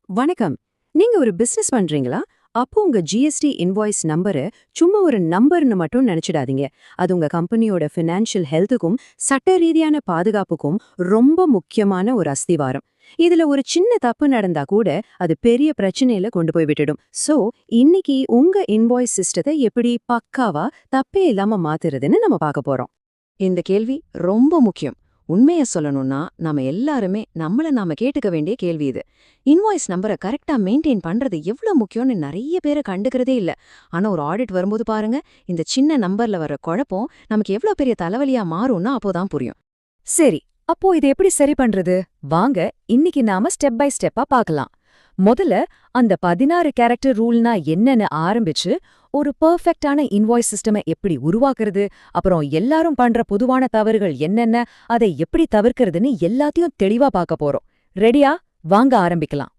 வணக்கம். நீங்க ஒரு பிசினஸ் பண்றீங்களா? அப்போ உங்க ஜிஎஸ்டி இன்வாய்ஸ் நம்பர சும்மா ஒரு நம்பர்னு மட்டும் நினைச்சிடாதீங்க. அது உங்க கம்பெனியோட ஃபினான்ஷியல் ஹெல்த்துக்கும் சட்ட ரீதியான பாதுகாப்புக்கும் ரொம்ப முக்கியமான ஒரு அஸ்திவாரம். இதுல ஒரு சின்ன தப்பு நடந்தா கூட அது பெரிய பிரச்சனையில கொண்டு போய் விட்டுடும். சோ இன்னைக்கு உங்க இன்வாய்ஸ் சிஸ்டத்தை எப்படி பக்காவா தப்பே இல்லாம மாத்துறதுன்னு நம்ம பார்க்க போறோம். இந்த கேள்வி ரொம்ப முக்கியம். உண்மைய சொல்லணும்னா, நாம எல்லாருமே நம்மள நாம கேட்டுக்க வேண்டிய கேள்வி இது. இன்வாய்ஸ் நம்பர கரெக்ட்டா மெயின்டெயின் பண்றது எவ்ளோ முக்கியம்னு நெறைய பேரு கண்டுக்கிறதே இல்ல. ஆனா ஒரு ஆடிட் வரும்போது பாருங்க, இந்த சின்ன நம்பர்ல வர குழப்பம் நமக்கு எவ்ளோ பெரிய தலைவலியா மாறும்னா அப்போதான் புரியும். சரி, அப்போ இதை எப்படி சரி பண்றது? வாங்க இன்னைக்கு நாம ஸ்டெப் பை ஸ்டெப்பா பார்க்கலாம். முதல்ல அந்த 16 கேரக்டர் ரூல்னா என்னன்னு ஆரம்பிச்சு ஒரு பெர்ஃபெக்ட்டான இன்வாய்ஸ் சிஸ்டமை எப்படி உருவாக்குறது, அப்புறம் எல்லாரும் பண்ற பொதுவான தவறுகள் என்னென்ன, அதை எப்படி தவிர்க்கிறதுன்னு எல்லாத்தையும் தெளிவா பார்க்க போறோம். ரெடியா? வாங்க ஆரம்பிக்கலாம்.